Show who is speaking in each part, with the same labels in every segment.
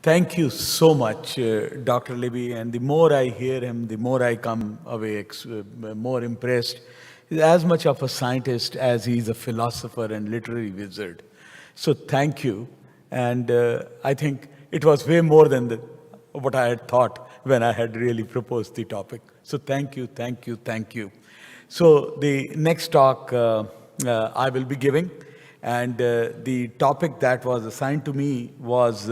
Speaker 1: Thank you so much, Dr. Libby. And the more I hear him, the more I come away more impressed. He's as much of a scientist as he's a philosopher and literary wizard. So thank you. And I think it was way more than what I had thought when I had really proposed the topic. So thank you, thank you, thank you. So the next talk I will be giving. And the topic that was assigned to me was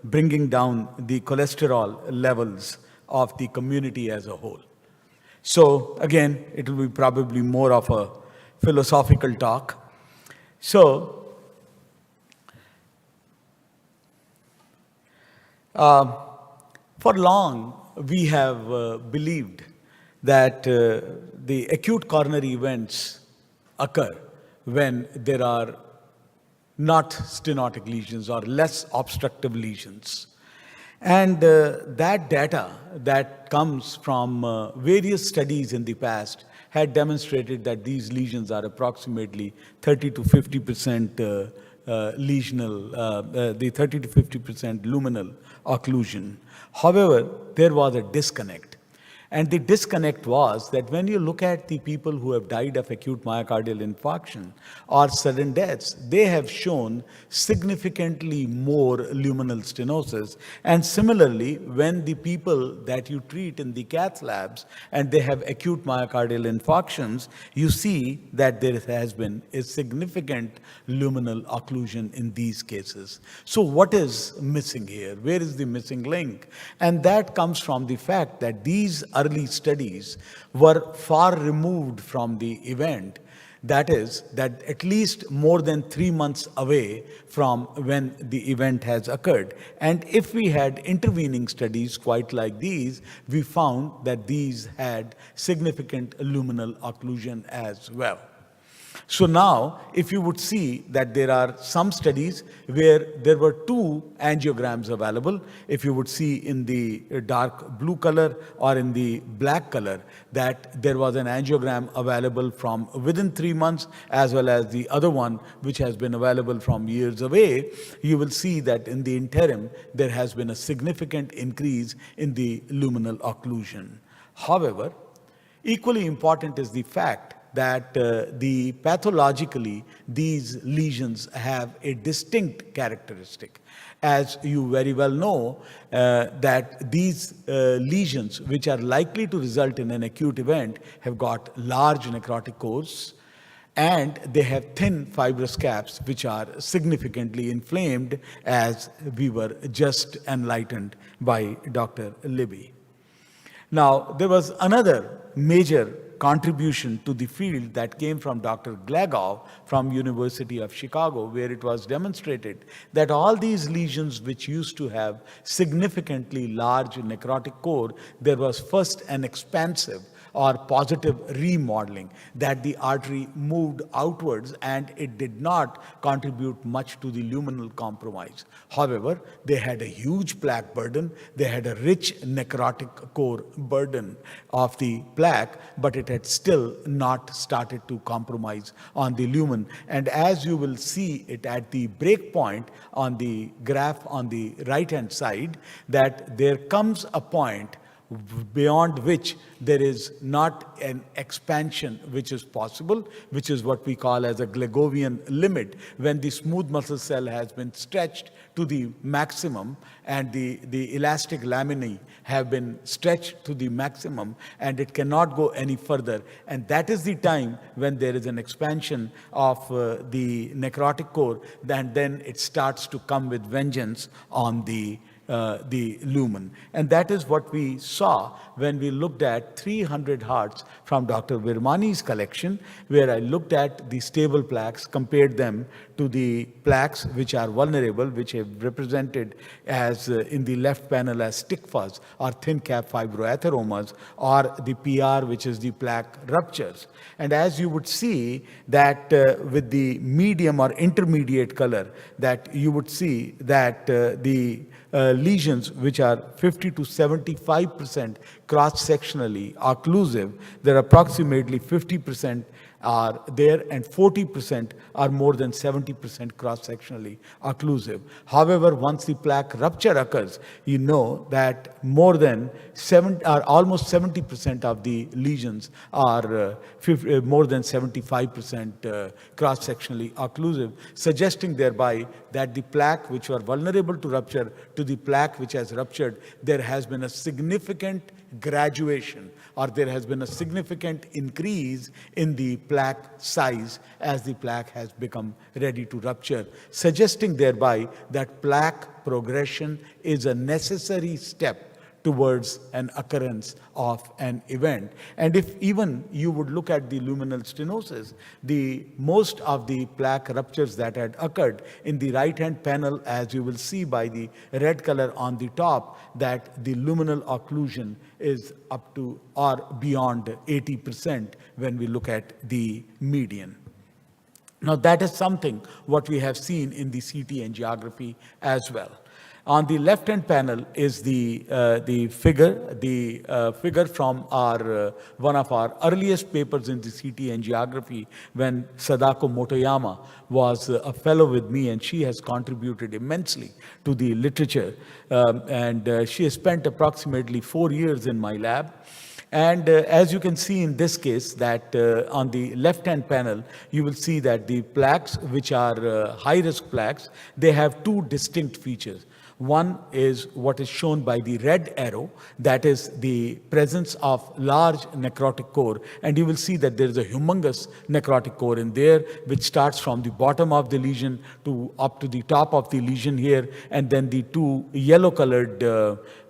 Speaker 1: bringing down the cholesterol levels of the community as a whole. So again, it will be probably more of a philosophical talk. So for long, we have believed that the acute coronary events occur when there are not stenotic lesions or less obstructive lesions. And that data that comes from various studies in the past had demonstrated that these lesions are approximately 30 to 50% lesional, the 30 to 50% luminal occlusion. However, there was a disconnect. And the disconnect was that when you look at the people who have died of acute myocardial infarction or sudden deaths, they have shown significantly more luminal stenosis. And similarly, when the people that you treat in the cath labs and they have acute myocardial infarctions, you see that there has been a significant luminal occlusion in these cases. So what is missing here? Where is the missing link? And that comes from the fact that these early studies were far removed from the event. That is, that at least more than 3 months away from when the event has occurred. And if we had intervening studies quite like these, we found that these had significant luminal occlusion as well. So now, if you would see that there are some studies where there were 2 angiograms available, if you would see in the dark blue color or in the black color, that there was an angiogram available from within 3 months, as well as the other one which has been available from years away, you will see that in the interim, there has been a significant increase in the luminal occlusion. However, equally important is the fact that pathologically these lesions have a distinct characteristic. As you very well know, that these lesions, which are likely to result in an acute event, have got large necrotic cores, and they have thin fibrous caps which are significantly inflamed, as we were just enlightened by Dr. Libby. Now, there was another major contribution to the field that came from Dr. Glagov from University of Chicago, where it was demonstrated that all these lesions which used to have significantly large necrotic core, there was first an expansive or positive remodeling, that the artery moved outwards and it did not contribute much to the luminal compromise. However, they had a huge plaque burden, they had a rich necrotic core burden of the plaque, but it had still not started to compromise on the lumen. And as you will see it at the break point on the graph on the right hand side, that there comes a point beyond which there is not an expansion which is possible, which is what we call as a Glagovian limit, when the smooth muscle cell has been stretched to the maximum and the elastic laminae have been stretched to the maximum and it cannot go any further. And that is the time when there is an expansion of the necrotic core, then it starts to come with vengeance on the lumen. And that is what we saw when we looked at 300 hearts from Dr. Virmani's collection, where I looked at the stable plaques, compared them to the plaques which are vulnerable, which are represented as in the left panel as stick fuzz or thin cap fibroatheromas, or the PR, which is the plaque ruptures. And as you would see that with the medium or intermediate color, that you would see that the lesions which are 50 to 75% cross-sectionally occlusive, they're approximately 50% are there, and 40% are more than 70% cross-sectionally occlusive. However, once the plaque rupture occurs, you know that more than almost 70% of the lesions are more than 75% cross-sectionally occlusive, suggesting thereby that the plaque which were vulnerable to rupture to the plaque which has ruptured, there has been a significant graduation, or there has been a significant increase in the plaque size as the plaque has become ready to rupture, suggesting thereby that plaque progression is a necessary step towards an occurrence of an event. And if even you would look at the luminal stenosis, the most of the plaque ruptures that had occurred in the right-hand panel, as you will see by the red color on the top, that the luminal occlusion is up to or beyond 80% when we look at the median. Now, that is something what we have seen in the CT angiography as well. On the left-hand panel is the figure from our one of our earliest papers in the CT angiography, when Sadako Motoyama was a fellow with me, and she has contributed immensely to the literature. And she has spent approximately 4 years in my lab. And as you can see in this case, that on the left-hand panel, you will see that the plaques, which are high-risk plaques, they have two distinct features. One is what is shown by the red arrow, that is the presence of large necrotic core. And you will see that there is a humongous necrotic core in there, which starts from the bottom of the lesion to up to the top of the lesion here. And then the two yellow-colored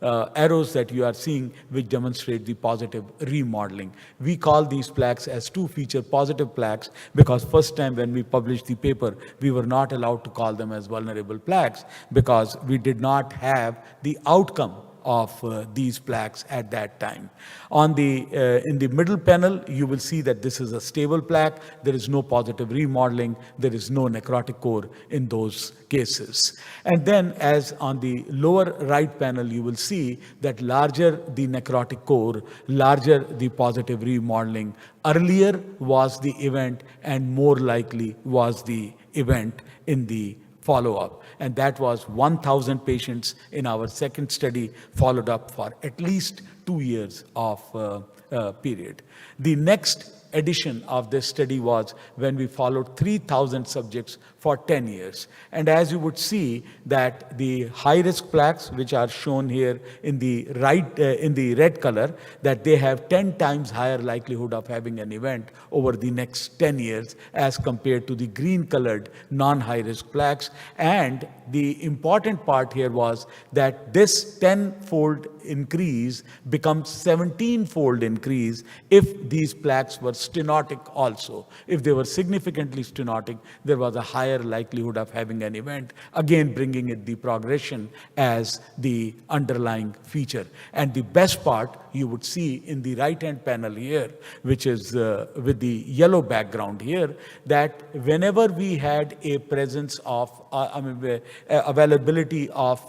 Speaker 1: arrows that you are seeing, which demonstrate the positive remodeling. We call these plaques as two-feature positive plaques because first time when we published the paper, we were not allowed to call them as vulnerable plaques because we did not have the outcome of these plaques at that time. On the in the middle panel, you will see that this is a stable plaque. There is no positive remodeling. There is no necrotic core in those cases. And then, as on the lower right panel, you will see that larger the necrotic core, larger the positive remodeling. Earlier was the event, and more likely was the event in the follow-up. And that was 1,000 patients in our second study, followed up for at least 2 years of period. The next edition of this study was when we followed 3,000 subjects for 10 years. And as you would see that the high-risk plaques, which are shown here in the right, in the red color, that they have 10 times higher likelihood of having an event over the next 10 years as compared to the green-colored non-high-risk plaques. And the important part here was that this 10-fold increase becomes 17-fold increase if these plaques were stenotic also. If they were significantly stenotic, there was a higher likelihood of having an event, again bringing it the progression as the underlying feature. And the best part you would see in the right-hand panel here, which is with the yellow background here, that whenever we had a presence of, availability of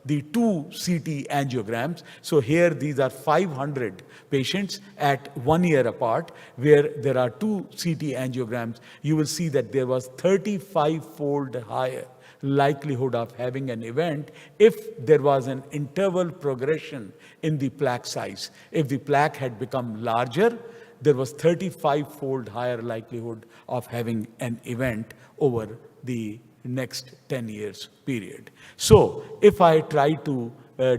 Speaker 1: the two CT angiograms, so here these are 500 patients at 1 year apart, where there are two CT angiograms, you will see that there was 35-fold higher likelihood of having an event if there was an interval progression in the plaque size. If the plaque had become larger, there was 35-fold higher likelihood of having an event over the next 10 years period. So if I try to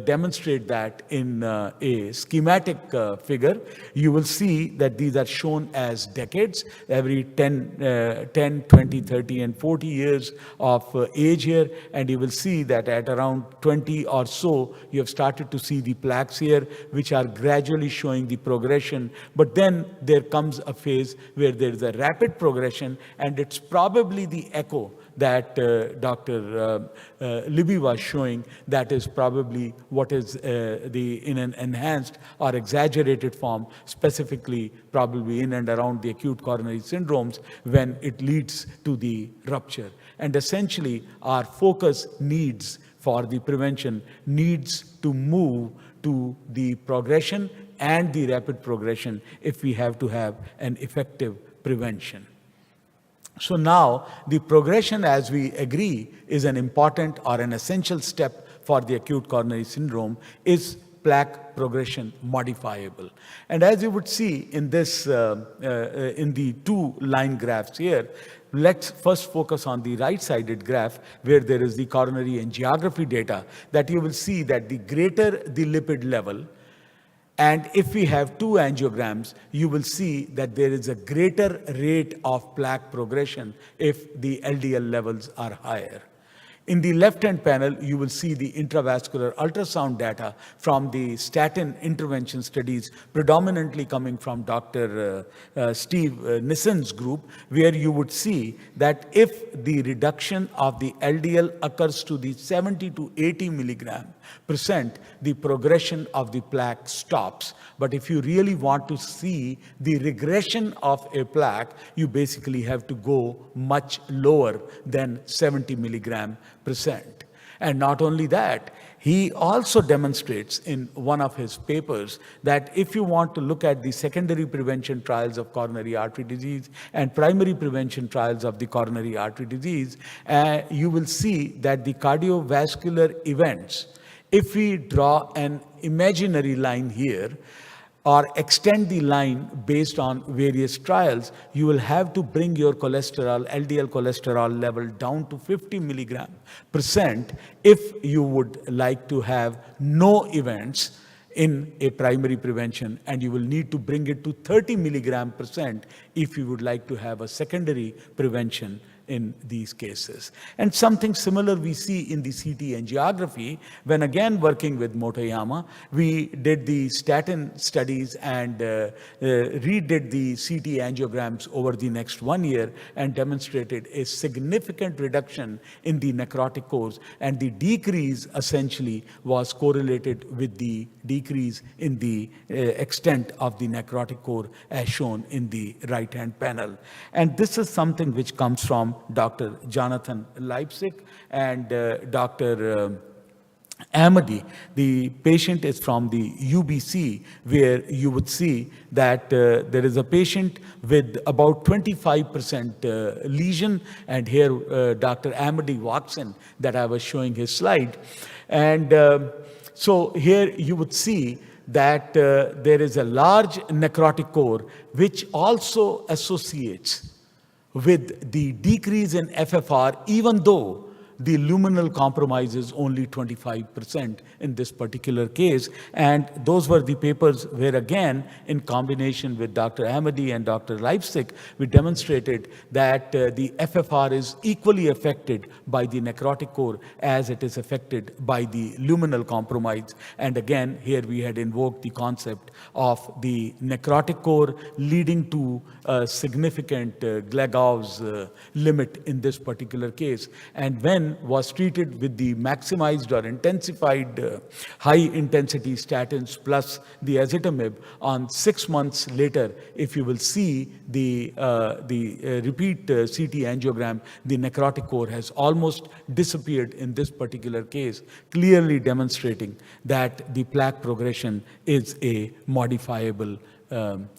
Speaker 1: demonstrate that in a schematic figure, you will see that these are shown as decades, every 10, 20, 30, and 40 years of age here. And you will see that at around 20 or so, you have started to see the plaques here, which are gradually showing the progression. But then there comes a phase where there is a rapid progression, and it's probably the echo that Dr. Libby was showing, that is probably what is in an enhanced or exaggerated form, specifically probably in and around the acute coronary syndromes when it leads to the rupture. And essentially, our focus needs for the prevention needs to move to the progression and the rapid progression if we have to have an effective prevention. So now the progression, as we agree, is an important or an essential step for the acute coronary syndrome. Is plaque progression modifiable? And as you would see in this, in the two line graphs here, let's first focus on the right-sided graph where there is the coronary angiography data, that you will see that the greater the lipid level, and if we have two angiograms, you will see that there is a greater rate of plaque progression if the LDL levels are higher. In the left-hand panel, you will see the intravascular ultrasound data from the statin intervention studies, predominantly coming from Dr. Steve Nissen's group, where you would see that if the reduction of the LDL occurs to the 70 to 80 milligram percent, the progression of the plaque stops. But if you really want to see the regression of a plaque, you basically have to go much lower than 70 milligram percent. And not only that, he also demonstrates in one of his papers that if you want to look at the secondary prevention trials of coronary artery disease and primary prevention trials of the coronary artery disease, you will see that the cardiovascular events, if we draw an imaginary line here, or extend the line based on various trials, you will have to bring your cholesterol, LDL cholesterol level down to 50 milligram percent if you would like to have no events in a primary prevention, and you will need to bring it to 30 milligram percent if you would like to have a secondary prevention in these cases. And something similar we see in the CT angiography, when again working with Motoyama, we did the statin studies and redid the CT angiograms over the next 1 year and demonstrated a significant reduction in the necrotic cores, and the decrease essentially was correlated with the decrease in the extent of the necrotic core as shown in the right-hand panel. And this is something which comes from Dr. Jonathan Leipzig and Dr. Amity. The patient is from the UBC, where you would see that there is a patient with about 25% lesion, and here Dr. Amity walks in, that I was showing his slide. And so here you would see that there is a large necrotic core which also associates with the decrease in FFR, even though the luminal compromise is only 25% in this particular case. And those were the papers where, again, in combination with Dr. Amity and Dr. Leipzig, we demonstrated that the FFR is equally affected by the necrotic core as it is affected by the luminal compromise. And again, here we had invoked the concept of the necrotic core leading to a significant Glasgow's limit in this particular case. And when was treated with the maximized or intensified high-intensity statins plus the ezetimibe, on 6 months later, if you will see the repeat CT angiogram, the necrotic core has almost disappeared in this particular case, clearly demonstrating that the plaque progression is a modifiable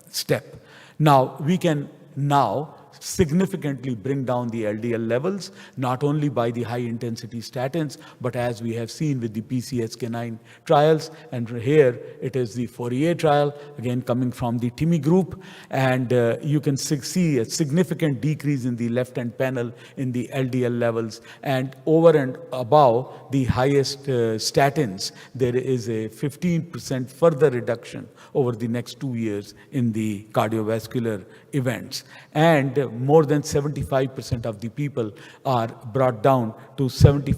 Speaker 1: step. Now, we can now significantly bring down the LDL levels, not only by the high-intensity statins, but as we have seen with the PCSK9 trials. And here it is the Fourier trial, again coming from the TIMI group. And you can see a significant decrease in the left-hand panel in the LDL levels. And over and above the highest statins, there is a 15% further reduction over the next 2 years in the cardiovascular events. And more than 75% of the people are brought down to 70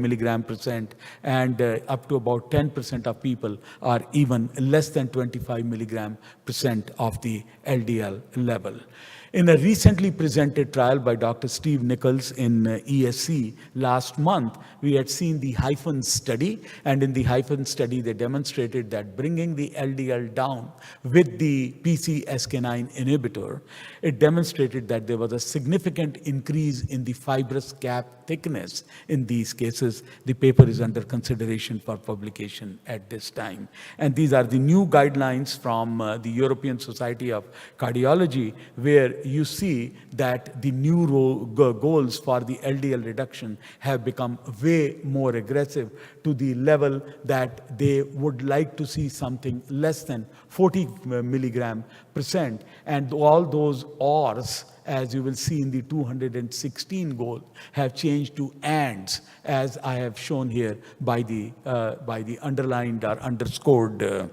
Speaker 1: milligram percent, and up to about 10% of people are even less than 25 milligram percent of the LDL level. In a recently presented trial by Dr. Steve Nichols in ESC last month, we had seen the hyphen study, and in the hyphen study, they demonstrated that bringing the LDL down with the PCSK9 inhibitor, it demonstrated that there was a significant increase in the fibrous cap thickness in these cases. The paper is under consideration for publication at this time. And these are the new guidelines from the European Society of Cardiology, where you see that the new goals for the LDL reduction have become way more aggressive, to the level that they would like to see something less than 40 milligram percent. And all those ORs, as you will see in the 216 goal, have changed to ANDs, as I have shown here by the underlined or underscored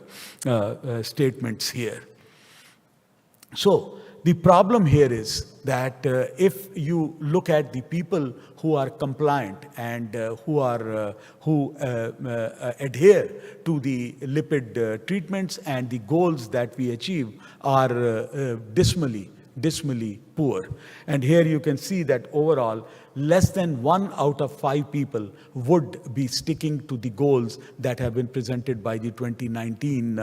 Speaker 1: statements here. So the problem here is that if you look at the people who are compliant and who adhere to the lipid treatments, and the goals that we achieve are dismally poor. And here you can see that overall, less than 1 out of 5 people would be sticking to the goals that have been presented by the 2019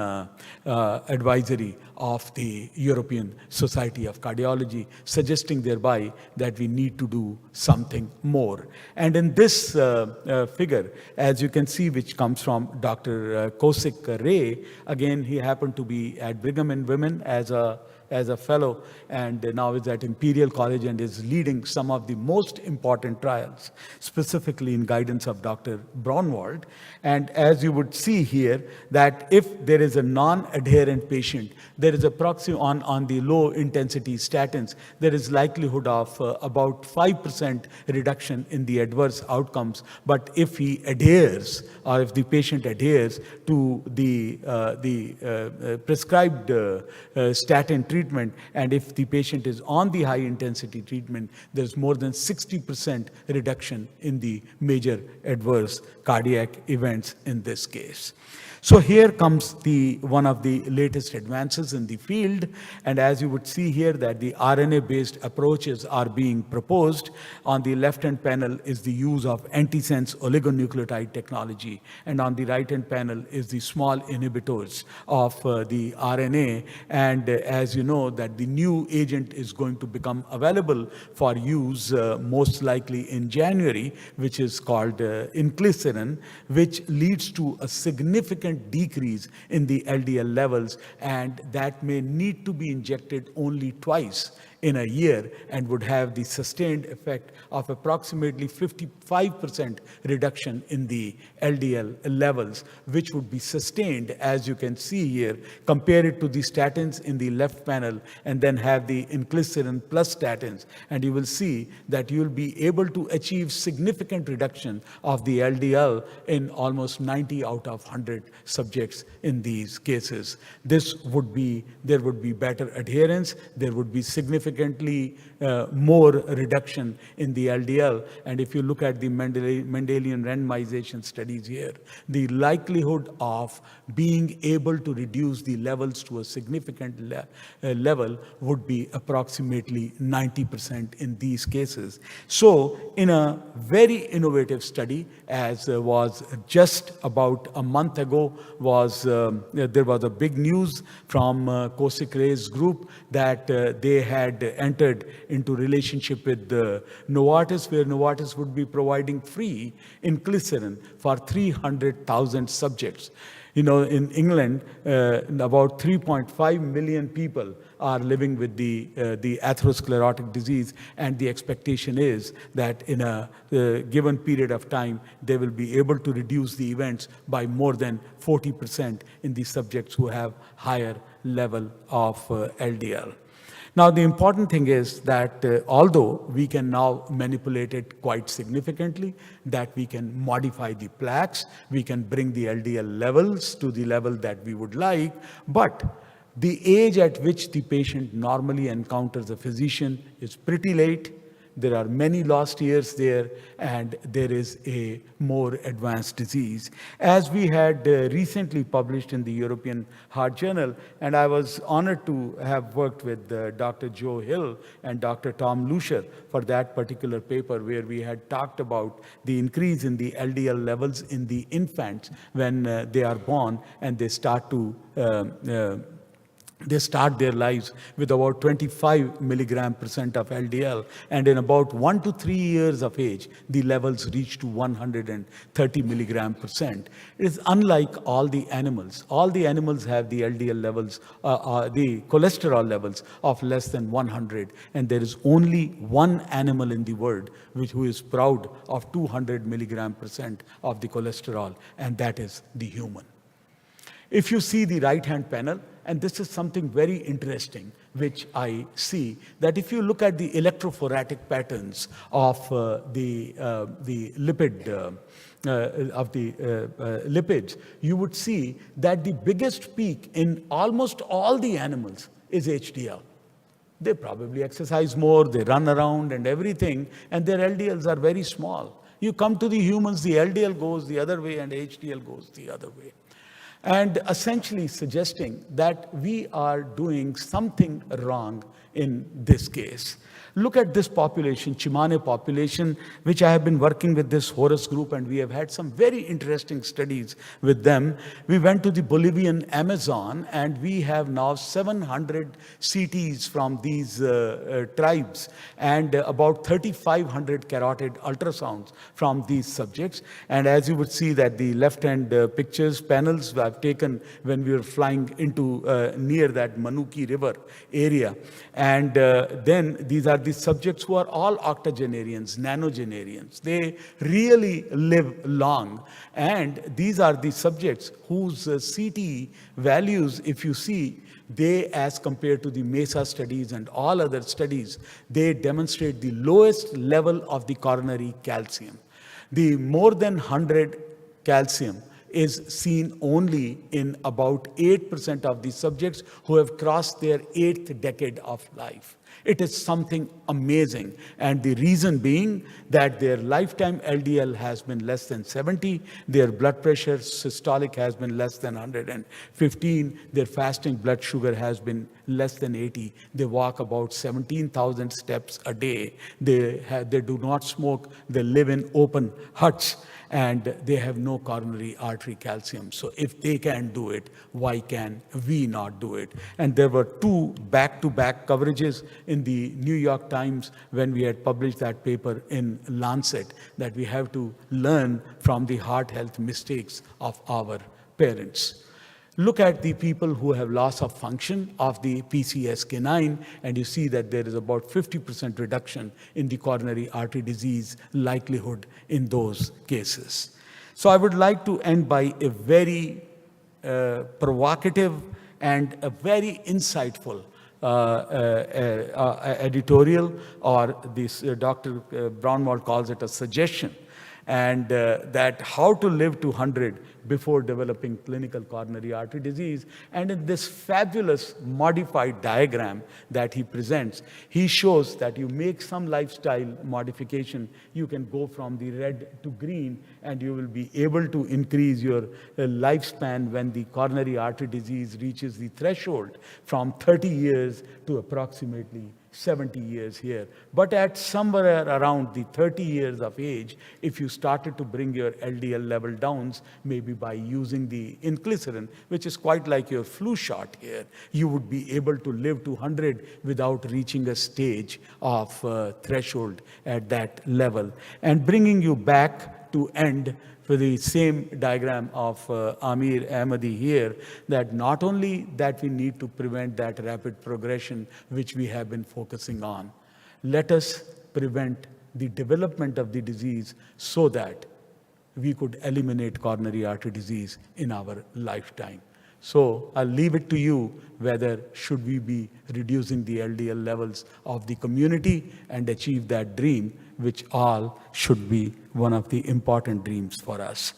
Speaker 1: advisory of the European Society of Cardiology, suggesting thereby that we need to do something more. And in this figure, as you can see, which comes from Dr. Kosik Ray, again, he happened to be at Brigham and Women as a fellow, and now is at Imperial College and is leading some of the most important trials, specifically in guidance of Dr. Braunwald. And as you would see here, that if there is a non-adherent patient, there is on the low intensity statins, there is likelihood of about 5% reduction in the adverse outcomes. But if he adheres, or if the patient adheres to the prescribed statin treatment, and if the patient is on the high intensity treatment, there's more than 60% reduction in the major adverse cardiac events in this case. So here comes one of the latest advances in the field, and as you would see here, that the RNA-based approaches are being proposed. On the left-hand panel is the use of antisense oligonucleotide technology, and on the right-hand panel is the small inhibitors of the RNA. And as you know, that the new agent is going to become available for use most likely in January, which is called inclisiran, which leads to a significant decrease in the LDL levels, and that may need to be injected only twice in a year, and would have the sustained effect of approximately 55% reduction in the LDL levels, which would be sustained, as you can see here. Compare it to the statins in the left panel, and then have the inclisiran plus statins, and you will see that you will be able to achieve significant reduction of the LDL in almost 90 out of 100 subjects in these cases. There would be better adherence, there would be significantly more reduction in the LDL. And if you look at the Mendelian randomization studies here, the likelihood of being able to reduce the levels to a significant level would be approximately 90% in these cases. So in a very innovative study, as was just about a month ago, there was a big news from Kosik Ray's group that they had entered into relationship with Novartis, where Novartis would be providing free inclisiran for 300,000 subjects. You know, in England, about 3.5 million people are living with the atherosclerotic disease, and the expectation is that in a given period of time, they will be able to reduce the events by more than 40% in the subjects who have higher level of LDL. Now, the important thing is that although we can now manipulate it quite significantly, that we can modify the plaques, we can bring the LDL levels to the level that we would like, but the age at which the patient normally encounters a physician is pretty late, there are many lost years there, and there is a more advanced disease. As we had recently published in the European Heart Journal, and I was honored to have worked with Dr. Joe Hill and Dr. Tom Lucier for that particular paper, where we had talked about the increase in the LDL levels in the infants when they are born, and they start their lives with about 25 milligram percent of LDL, and in about 1 to 3 years of age, the levels reach to 130 milligram percent. It is unlike all the animals. All the animals have the LDL levels, the cholesterol levels of less than 100, and there is only one animal in the world who is proud of 200 milligram percent of the cholesterol, and that is the human. If you see the right-hand panel, and this is something very interesting, which I see, that if you look at the electrophoretic patterns of the lipids, you would see that the biggest peak in almost all the animals is HDL. They probably exercise more, they run around and everything, and their LDLs are very small. You come to the humans, the LDL goes the other way and HDL goes the other way. And essentially suggesting that we are doing something wrong in this case. Look at this population, Chimane population, which I have been working with this Horus group, and we have had some very interesting studies with them. We went to the Bolivian Amazon, and we have now 700 CTs from these tribes, and about 3,500 carotid ultrasounds from these subjects. And as you would see that the left-hand pictures, panels I've taken when we were flying into near that Manuki River area. And then these are the subjects who are all octogenarians, nanogenarians. They really live long. And these are the subjects whose CT values, if you see, they, as compared to the MESA studies and all other studies, they demonstrate the lowest level of the coronary calcium. The more than 100 calcium is seen only in about 8% of the subjects who have crossed their 8th decade of life. It is something amazing, and the reason being that their lifetime LDL has been less than 70, their blood pressure systolic has been less than 115, their fasting blood sugar has been less than 80. They walk about 17,000 steps a day. They do not smoke. They live in open huts, and they have no coronary artery calcium. So if they can do it, why can we not do it? And there were 2 back-to-back coverages in the New York Times when we had published that paper in Lancet, that we have to learn from the heart health mistakes of our parents. Look at the people who have loss of function of the PCSK9, and you see that there is about 50% reduction in the coronary artery disease likelihood in those cases. So I would like to end by a very provocative and a very insightful editorial, or this Dr. Brownwald calls it a suggestion, and that how to live to 100 before developing clinical coronary artery disease. And in this fabulous modified diagram that he presents, he shows that you make some lifestyle modification, you can go from the red to green, and you will be able to increase your lifespan when the coronary artery disease reaches the threshold from 30 years to approximately 70 years here. But at somewhere around the 30 years of age, if you started to bring your LDL level down, maybe by using the inclisiran, which is quite like your flu shot here, you would be able to live to 100 without reaching a stage of threshold at that level. And bringing you back to end for the same diagram of Amir Ahmadi here, that not only that we need to prevent that rapid progression which we have been focusing on, let us prevent the development of the disease so that we could eliminate coronary artery disease in our lifetime. So I'll leave it to you whether should we be reducing the LDL levels of the community and achieve that dream, which all should be one of the important dreams for us.